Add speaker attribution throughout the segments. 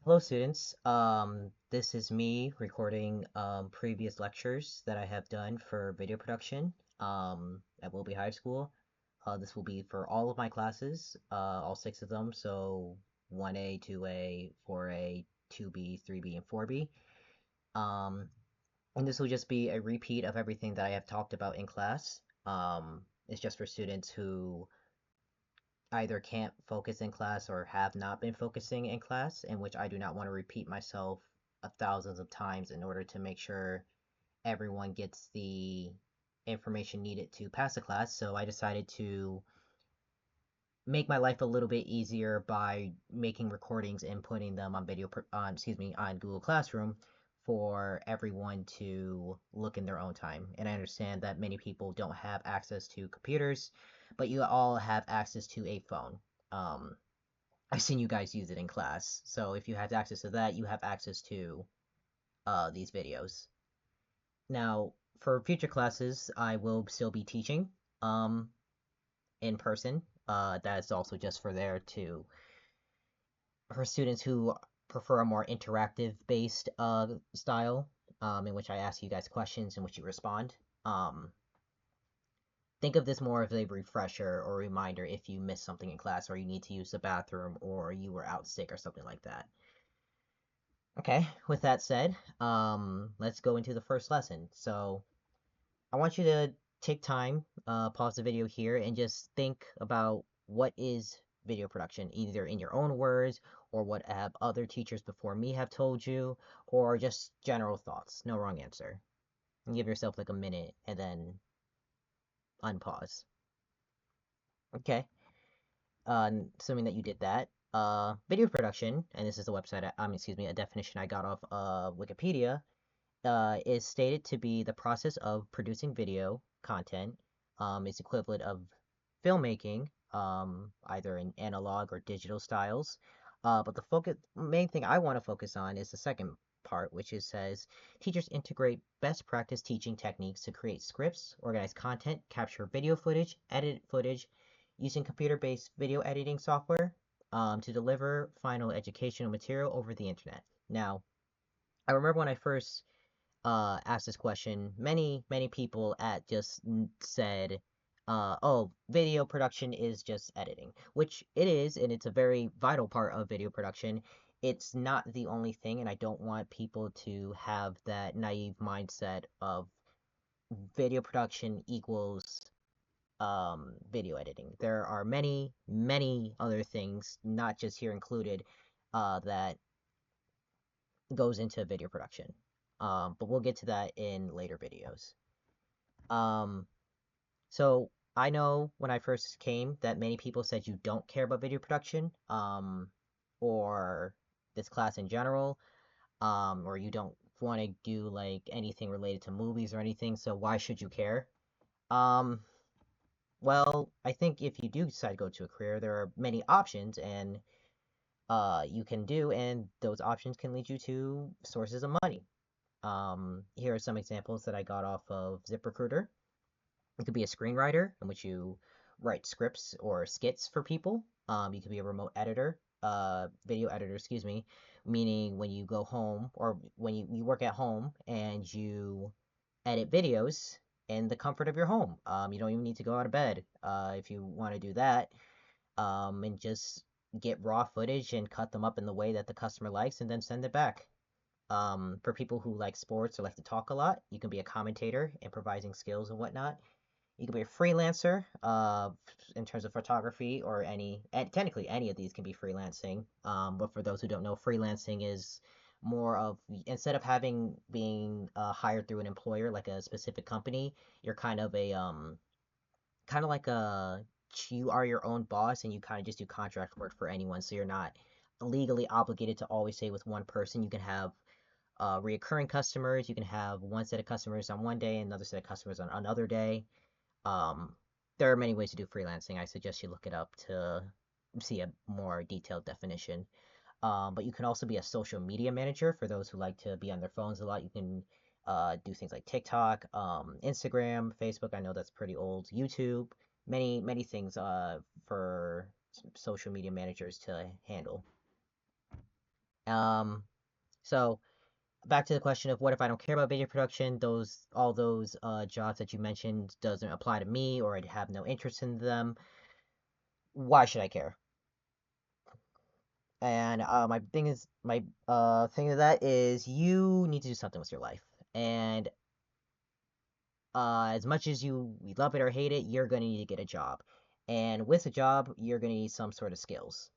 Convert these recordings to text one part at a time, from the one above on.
Speaker 1: Hello, students. This is me recording previous lectures that I have done for video production at Wilby High School. This will be for all of my classes, all six of them, so 1A, 2A, 4A, 2B, 3B, and 4B. Um, and this will just be a repeat of everything that I have talked about in class. It's just for students who either can't focus in class or have not been focusing in class, in which I do not want to repeat myself thousands of times in order to make sure everyone gets the information needed to pass the class. So I decided to make my life a little bit easier by making recordings and putting them on on Google Classroom for everyone to look in their own time. And I understand that many people don't have access to computers, but you all have access to a phone. Um, I've seen you guys use it in class. So if you have access to that, you have access to these videos. Now, for future classes, I will still be teaching um, in person. That is also just for students who prefer a more interactive based style, in which I ask you guys questions in which you respond. Um, think of this more as a refresher or reminder if you missed something in class or you need to use the bathroom or you were out sick or something like that. Okay, with that said, let's go into the first lesson. So I want you to take time, pause the video here, and just think about what is video production, either in your own words or what have other teachers before me have told you, or just general thoughts. No wrong answer. And give yourself like a minute and then unpause. Okay, assuming that you did that. Video production, and this is a website, excuse me, a definition I got off of Wikipedia, is stated to be the process of producing video content. It's equivalent of filmmaking, either in analog or digital styles. But the main thing I want to focus on is the second part, which is says teachers integrate best practice teaching techniques to create scripts, organize content, capture video footage, edit footage using computer-based video editing software to deliver final educational material over the internet. Now, I remember when I first asked this question, many people at just said, "Oh, video production is just editing," which it is, and it's a very vital part of video production. It's not the only thing, and I don't want people to have that naive mindset of video production equals video editing. There are many other things, not just here included, that goes into video production. But we'll get to that in later videos. Um, so I know when I first came that many people said you don't care about video production, or this class in general, or you don't want to do like anything related to movies or anything, so why should you care? Um, well, I think if you do decide to go to a career, there are many options and you can do, and those options can lead you to sources of money. Here are some examples that I got off of ZipRecruiter. You could be a screenwriter in which you write scripts or skits for people. You could be a remote editor, video editor, excuse me, meaning when you go home or when you work at home and you edit videos in the comfort of your home. You don't even need to go out of bed if you want to do that, and just get raw footage and cut them up in the way that the customer likes and then send it back. For people who like sports or like to talk a lot, you can be a commentator, improvising skills and whatnot. You can be a freelancer in terms of photography or and technically any of these can be freelancing. But for those who don't know, freelancing is more of instead of being hired through an employer like a specific company, you're kind of like you are your own boss and you kind of just do contract work for anyone. So you're not legally obligated to always stay with one person. You can have reoccurring customers. You can have one set of customers on one day, another set of customers on another day. Um, there are many ways to do freelancing. I suggest you look it up to see a more detailed definition. But you can also be a social media manager for those who like to be on their phones a lot. You can do things like TikTok, Instagram, Facebook. I know that's pretty old. YouTube, many things for social media managers to handle. Um, so back to the question of what if I don't care about video production? All those jobs that you mentioned doesn't apply to me, or I'd have no interest in them. Why should I care? And my thing of that is you need to do something with your life. And as much as you love it or hate it, you're going to need to get a job. And with a job, you're going to need some sort of skills.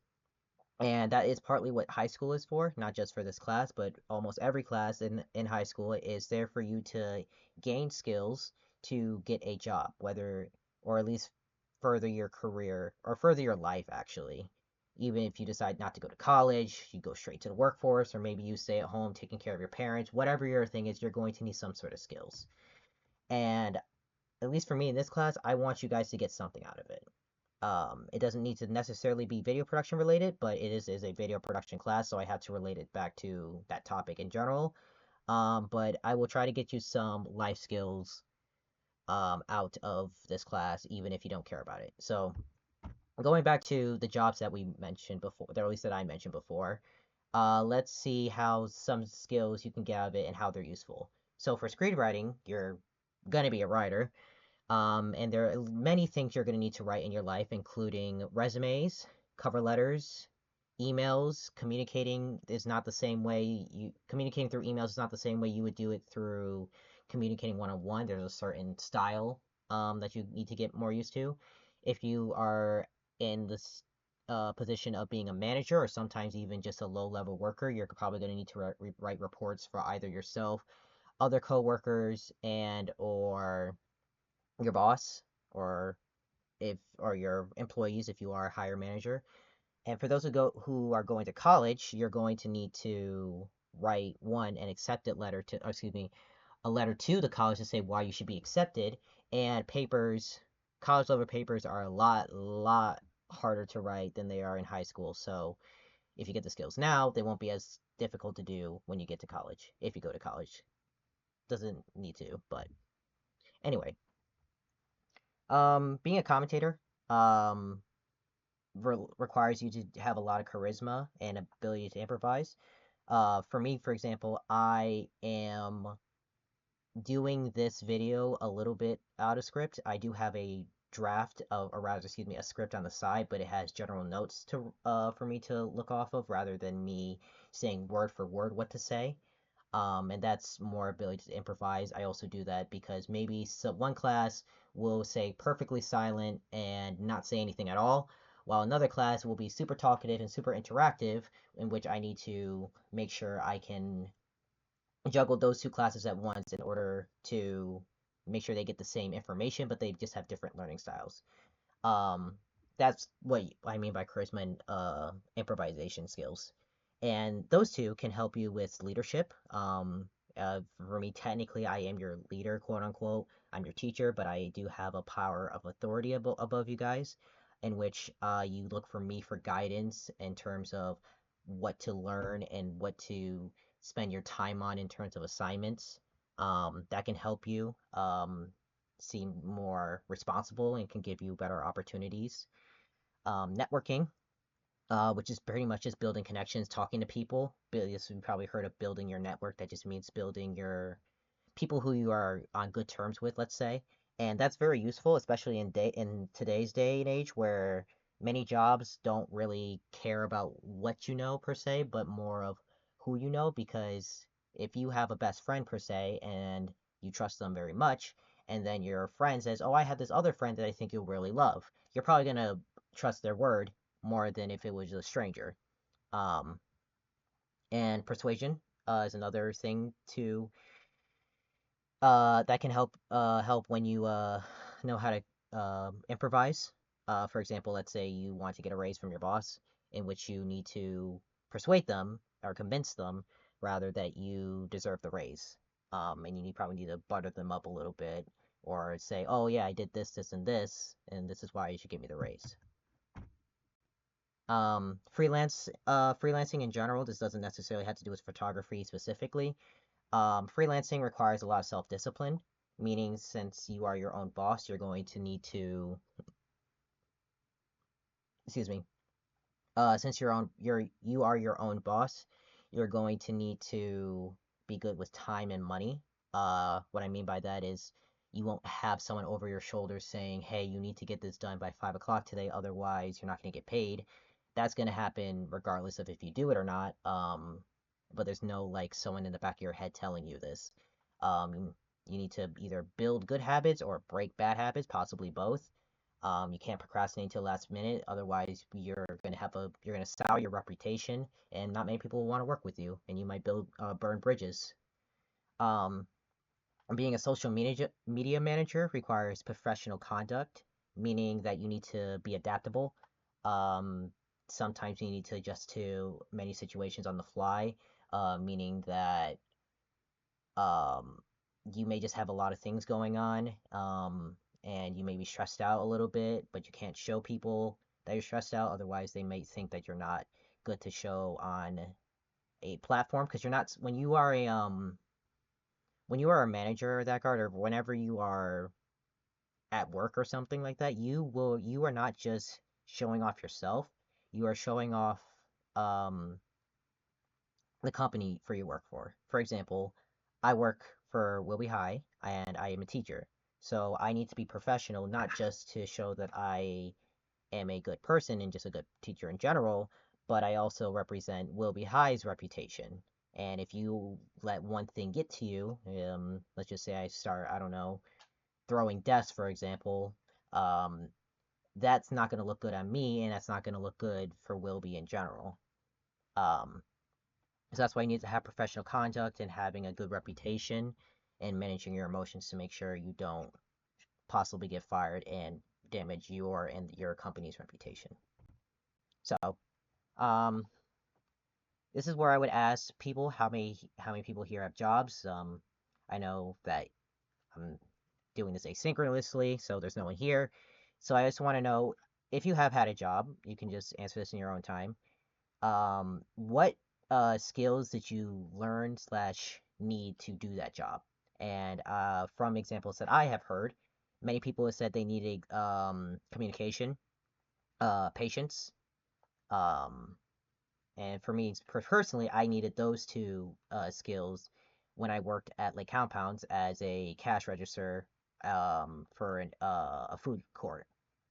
Speaker 1: And that is partly what high school is for, not just for this class, but almost every class in high school is there for you to gain skills to get a job, whether, or at least further your career or further your life, actually. Even if you decide not to go to college, you go straight to the workforce, or maybe you stay at home taking care of your parents, whatever your thing is, you're going to need some sort of skills. And at least for me in this class, I want you guys to get something out of it. It doesn't need to necessarily be video production related, but it is a video production class, so I have to relate it back to that topic in general. But I will try to get you some life skills out of this class, even if you don't care about it. So going back to the jobs that we mentioned before, or at least that I mentioned before, let's see how some skills you can get out of it and how they're useful. So for screenwriting, you're gonna be a writer. And there are many things you're going to need to write in your life, including resumes, cover letters, emails. Communicating through emails is not the same way you would do it through communicating one on one. There's a certain style that you need to get more used to. If you are in this position of being a manager or sometimes even just a low level worker, you're probably going to need to write reports for either yourself, other coworkers, and or your boss or your employees if you are a higher manager. And for those who are going to college, you're going to need to write an accepted letter to, or excuse me, a letter to the college to say why you should be accepted. And college level papers are a lot harder to write than they are in high school. So if you get the skills now, they won't be as difficult to do when you get to college. If you go to college, doesn't need to, but anyway, being a commentator, um, requires you to have a lot of charisma and ability to improvise. For me, for example, I am doing this video a little bit out of script. I do have a draft of, or rather, excuse me, a script on the side, but it has general notes to for me to look off of rather than me saying word for word what to say. And that's more ability to improvise. I also do that because maybe one class will say perfectly silent and not say anything at all, while another class will be super talkative and super interactive, in which I need to make sure I can juggle those two classes at once in order to make sure they get the same information, but they just have different learning styles. Um, that's what I mean by charisma and improvisation skills. And those two can help you with leadership. For me, technically, I am your leader, quote unquote. I'm your teacher, but I do have a power of authority above you guys, in which you look for me for guidance in terms of what to learn and what to spend your time on in terms of assignments. That can help you seem more responsible and can give you better opportunities. Networking, which is pretty much just building connections, talking to people. This you've probably heard of building your network. That just means building your people who you are on good terms with, let's say. And that's very useful, especially in today's day and age where many jobs don't really care about what you know per se, but more of who you know, because if you have a best friend per se and you trust them very much, and then your friend says, "Oh, I have this other friend that I think you'll really love," you're probably gonna trust their word more than if it was a stranger. Um, and persuasion is another thing to that can help when you know how to improvise. For example, let's say you want to get a raise from your boss, in which you need to persuade them or convince them rather that you deserve the raise. And probably need to butter them up a little bit, or say, "Oh yeah, I did this, this, and this is why you should give me the raise." Freelancing in general. This doesn't necessarily have to do with photography specifically. Freelancing requires a lot of self-discipline, meaning since you are your own boss, you're going to need to, excuse me, since you are your own boss, you're going to need to be good with time and money. What I mean by that is you won't have someone over your shoulder saying, hey, you need to get this done by 5 o'clock today, otherwise you're not going to get paid. That's going to happen regardless of if you do it or not. But there's no like someone in the back of your head telling you this. You need to either build good habits or break bad habits, possibly both. You can't procrastinate until last minute, otherwise you're gonna sour your reputation, and not many people will want to work with you, and you might burn bridges. Um, Being a social media manager requires professional conduct, meaning that you need to be adaptable. Um, Sometimes you need to adjust to many situations on the fly, meaning that um, you may just have a lot of things going on, and you may be stressed out a little bit, but you can't show people that you're stressed out. Otherwise, they may think that you're not good to show on a platform because you're not when you are a manager of that guard or whenever you are at work or something like that, you are not just showing off yourself. You are showing off um the company for you work for. For example, I work for Wilby High and I am a teacher. So I need to be professional, not just to show that I am a good person and just a good teacher in general, but I also represent Wilby High's reputation. And if you let one thing get to you, let's just say I start, I don't know, throwing desks, for example, um, that's not going to look good on me, and that's not going to look good for Wilby in general. Um, so that's why you need to have professional conduct and having a good reputation and managing your emotions to make sure you don't possibly get fired and damage your and your company's reputation. So, um, this is where I would ask people how many people here have jobs. I know that I'm doing this asynchronously, so there's no one here. So I just want to know if you have had a job. You can just answer this in your own time. What skills did you learn slash need to do that job? And from examples that I have heard, many people have said they needed communication, patience, um, and for me personally, I needed those two skills when I worked at Lake Compounds as a cash register for a food court,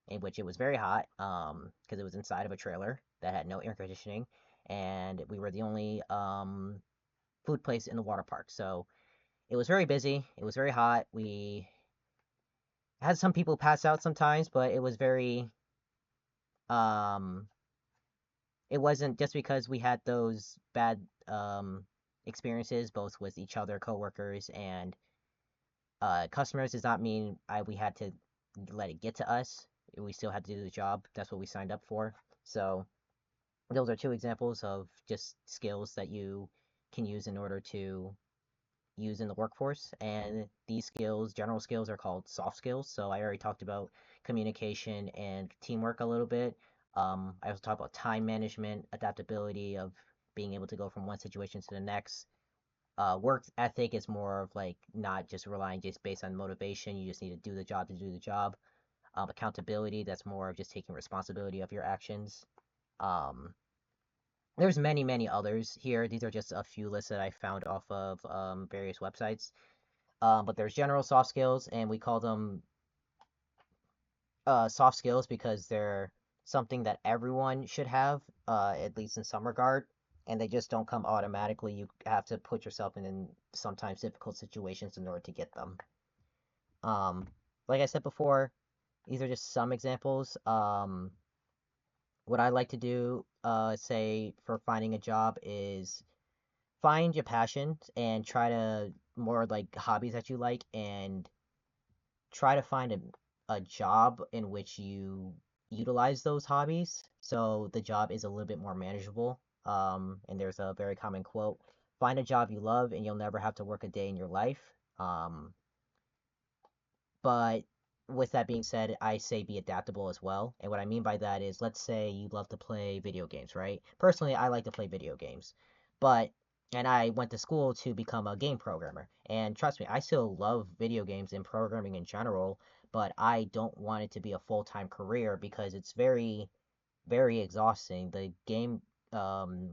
Speaker 1: in which it was very hot because it was inside of a trailer that had no air conditioning, and we were the only food place in the water park. So it was very busy. It was very hot. We had some people pass out sometimes, but um, it wasn't just because we had those bad experiences, both with each other, coworkers, and customers. Does not mean we had to let it get to us. We still had to do the job. That's what we signed up for. So those are two examples of just skills that you can use in order to use in the workforce. And these skills, general skills, are called soft skills. So I already talked about communication and teamwork a little bit. I also talked about time management, adaptability of being able to go from one situation to the next. Work ethic is more of like not just relying just based on motivation. You just need to do the job to do the job. Accountability, that's more of just taking responsibility of your actions. Um, there's many others here. These are just a few lists that I found off of various websites. But there's general soft skills, and we call them soft skills because they're something that everyone should have, at least in some regard, and they just don't come automatically. You have to put yourself in sometimes difficult situations in order to get them. Um, like I said before, these are just some examples. What I like to do, say for finding a job is find your passions and try to more like hobbies that you like and try to find a job in which you utilize those hobbies so the job is a little bit more manageable. And there's a very common quote: find a job you love and you'll never have to work a day in your life. But with that being said, I say be adaptable as well. And what I mean by that is, let's say you love to play video games, right? Personally, I like to play video games, but and I went to school to become a game programmer. And trust me, I still love video games and programming in general, but I don't want it to be a full-time career because it's very exhausting. The game, um,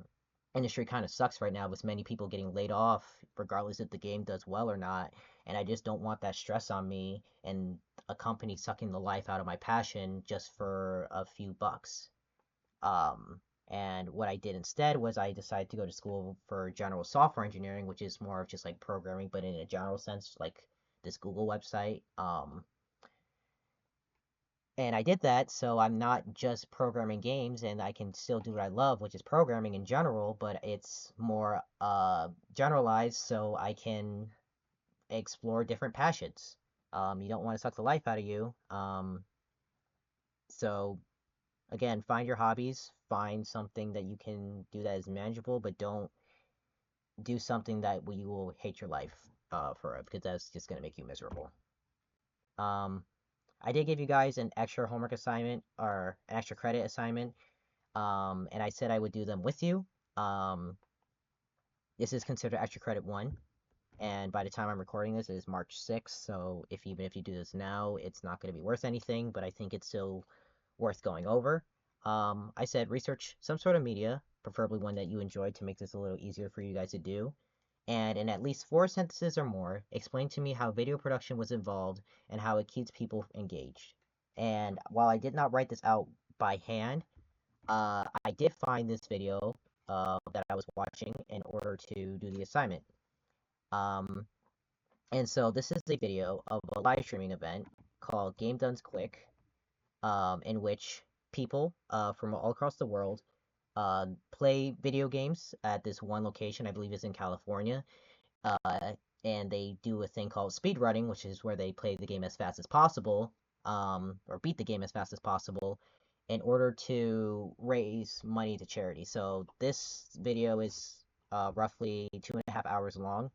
Speaker 1: industry kind of sucks right now with many people getting laid off, regardless if the game does well or not. And I just don't want that stress on me and a company sucking the life out of my passion just for a few bucks. Um, and what I did instead was I decided to go to school for general software engineering, which is more of just like programming, but in a general sense, like this Google website. And I did that so I'm not just programming games and I can still do what I love, which is programming in general, but it's more generalized so I can explore different passions. You don't want to suck the life out of you. So again, find your hobbies, find something that you can do that is manageable, but don't do something that you will hate your life for it because that's just gonna make you miserable. Um, I did give you guys an extra homework assignment or an extra credit assignment, and I said I would do them with you. Um, this is considered extra credit one, and by the time I'm recording this, it is March 6th. So if even if you do this now, it's not going to be worth anything, but I think it's still worth going over. I said research some sort of media, preferably one that you enjoy to make this a little easier for you guys to do. And in at least 4 sentences or more, explain to me how video production was involved and how it keeps people engaged. And while I did not write this out by hand, I did find this video that I was watching in order to do the assignment. Um, and so this is a video of a live streaming event called Game Duns Quick, in which people from all across the world play video games at this one location. I believe it's in California. Uh, and they do a thing called speed running, which is where they play the game as fast as possible, or beat the game as fast as possible, in order to raise money to charity. So this video is roughly 2.5 hours long,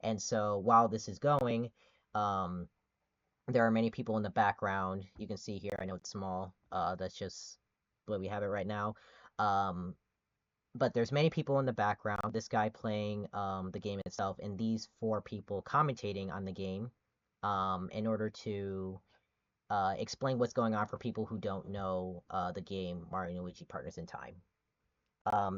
Speaker 1: and so while this is going, um, there are many people in the background. You can see here. I know it's small. That's just the way we have it right now. Um, but there's many people in the background. This guy playing the game itself, and these four people commentating on the game, in order to explain what's going on for people who don't know the game Mario and Luigi Partners in Time.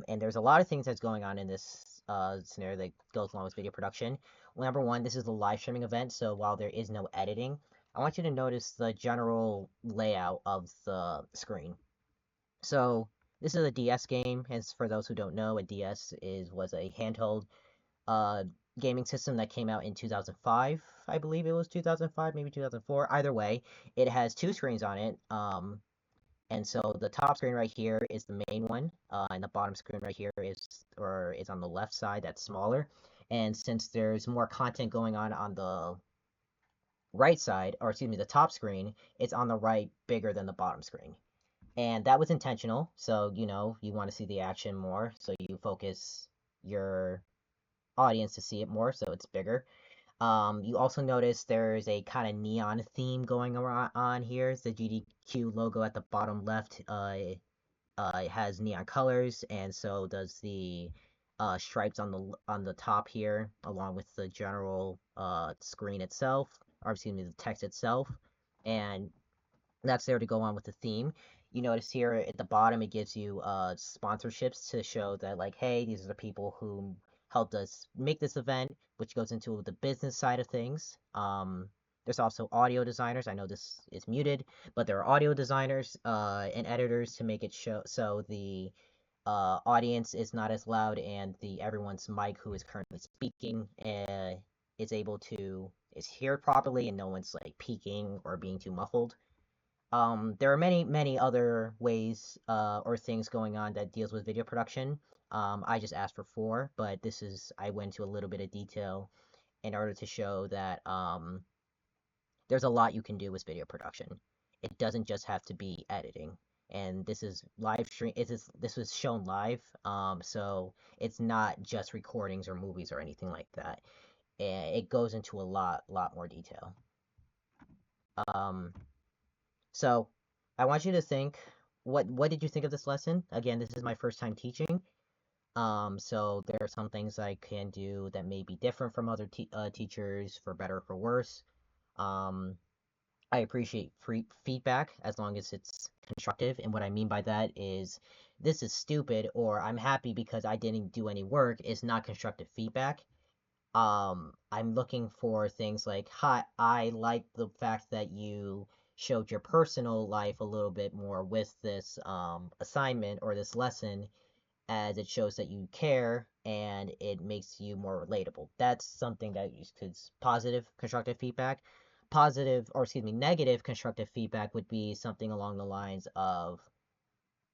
Speaker 1: And there's a lot of things that's going on in this scenario that goes along with video production. Well, number one, this is a live streaming event, so while there is no editing, I want you to notice the general layout of the screen. So this is a DS game, and for those who don't know, a DS was a handheld uh, gaming system that came out in 2005. I believe it was 2005, maybe 2004. Either way, it has two screens on it. And so the top screen right here is the main one, and the bottom screen right here is on the left side. That's smaller. And since there's more content going on the right side, or excuse me, the top screen, it's on the right, bigger than the bottom screen. And that was intentional. So, you want to see the action more. So you focus your audience to see it more. So it's bigger. You also notice there's a kind of neon theme going on here. It's the GDQ logo at the bottom left. It has neon colors, and so does the stripes on the top here, along with the general screen itself, or excuse me, the text itself. And that's there to go on with the theme. You notice here at the bottom it gives you sponsorships to show that, like, hey, these are the people who helped us make this event, which goes into the business side of things. There's also audio designers. I know this is muted, but there are audio designers and editors to make it show so the audience is not as loud and the everyone's mic who is currently speaking is heard properly and no one's like peaking or being too muffled. There are many, many other ways or things going on that deals with video production. I just asked for four, but I went into a little bit of detail in order to show that there's a lot you can do with video production. It doesn't just have to be editing. And this is live stream. This was shown live, so it's not just recordings or movies or anything like that. It goes into a lot more detail. Um, So I want you to think, what did you think of this lesson? Again, this is my first time teaching. So there are some things I can do that may be different from other teachers, for better or for worse. Um, I appreciate free feedback as long as it's constructive. And what I mean by that is this is stupid or I'm happy because I didn't do any work is not constructive feedback. I'm looking for things like, hi, I like the fact that you showed your personal life a little bit more with this assignment or this lesson, as it shows that you care and it makes you more relatable. That's something that is positive constructive feedback. Positive, or excuse me, negative constructive feedback would be something along the lines of,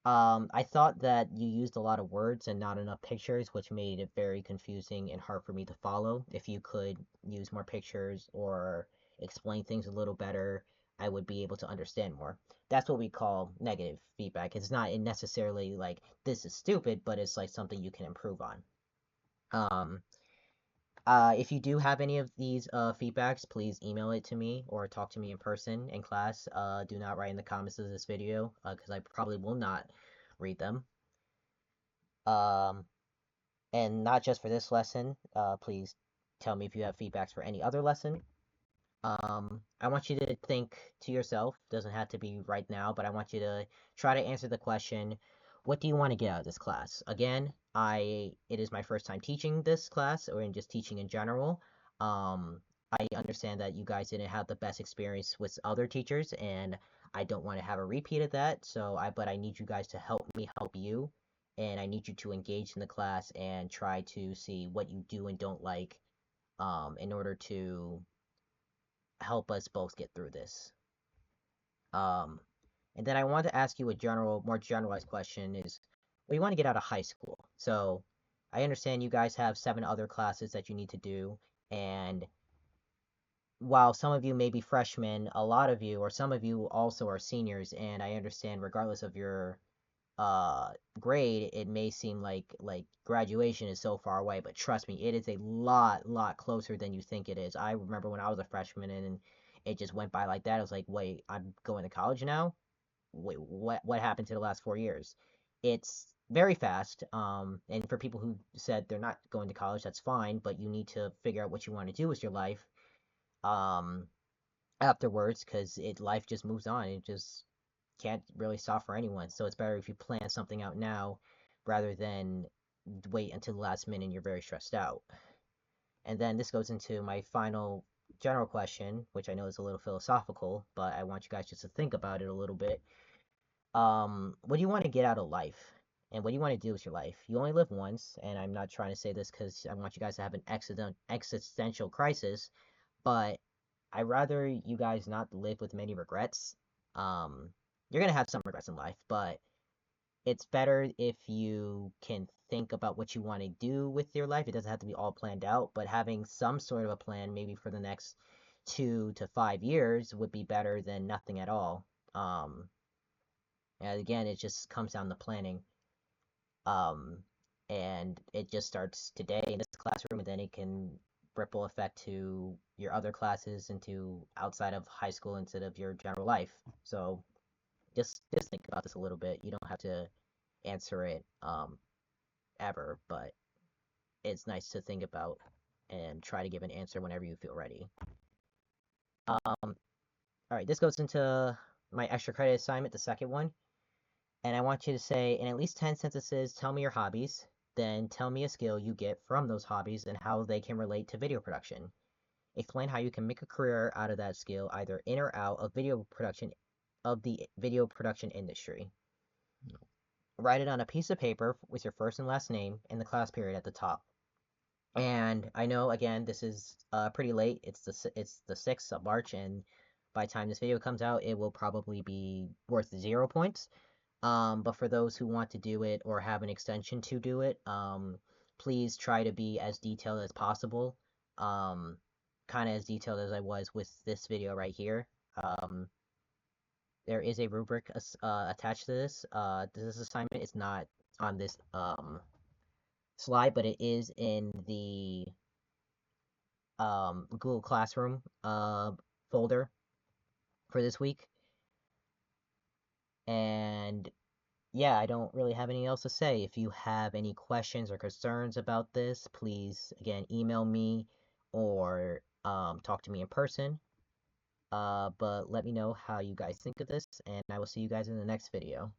Speaker 1: I thought that you used a lot of words and not enough pictures, which made it very confusing and hard for me to follow. If you could use more pictures or explain things a little better, I would be able to understand more. That's what we call negative feedback. It's not necessarily like this is stupid, but it's like something you can improve on. Um, if you do have any of these feedbacks, please email it to me or talk to me in person in class. Do not write in the comments of this video because I probably will not read them. Um, and not just for this lesson. Please tell me if you have feedbacks for any other lesson. I want you to think to yourself, doesn't have to be right now, but I want you to try to answer the question, what do you want to get out of this class? Again, it is my first time teaching this class or in just teaching in general. Um, I understand that you guys didn't have the best experience with other teachers and I don't want to have a repeat of that. But I need you guys to help me help you and I need you to engage in the class and try to see what you do and don't like in order to help us both get through this. Um, and then I want to ask you a more generalized question is, what do you want to get out of high school? So I understand you guys have 7 other classes that you need to do, and while some of you may be freshmen, a lot of you or some of you also are seniors, and I understand regardless of your uh grade, it may seem like graduation is so far away, but trust me, it is a lot closer than you think it is. I remember when I was a freshman and it just went by like that. I was like, wait, I'm going to college now? Wait, what happened to the last 4 years? It's very fast. And for people who said they're not going to college, that's fine, but you need to figure out what you want to do with your life um afterwards, because life just moves on. It just can't really stop for anyone. So it's better if you plan something out now rather than wait until the last minute and you're very stressed out. And then this goes into my final general question, which I know is a little philosophical, but I want you guys just to think about it a little bit. What do you want to get out of life? And what do you want to do with your life? You only live once, and I'm not trying to say this because I want you guys to have an existential crisis, but I'd rather you guys not live with many regrets. Um, you're gonna have some regrets in life, but it's better if you can think about what you want to do with your life. It doesn't have to be all planned out, but having some sort of a plan, maybe for the next 2 to 5 years, would be better than nothing at all. Um, and again, it just comes down to planning. Um, and it just starts today in this classroom, and then it can ripple effect to your other classes into outside of high school instead of your general life. So just think about this a little bit. You don't have to answer it ever, but it's nice to think about and try to give an answer whenever you feel ready. All right, this goes into my extra credit assignment, the second one. And I want you to say, in at least 10 sentences, tell me your hobbies. Then tell me a skill you get from those hobbies and how they can relate to video production. Explain how you can make a career out of that skill, either in or out of the video production industry. Write it on a piece of paper with your first and last name and the class period at the top. And I know, again, this is pretty late. It's the 6th of March, and by the time this video comes out, it will probably be worth 0 points. But for those who want to do it or have an extension to do it, please try to be as detailed as possible. Um, kind of as detailed as I was with this video right here. There is a rubric attached to this. This assignment is not on this slide, but it is in the Google Classroom folder for this week. And yeah, I don't really have anything else to say. If you have any questions or concerns about this, please, again, email me or talk to me in person. But let me know how you guys think of this, and I will see you guys in the next video.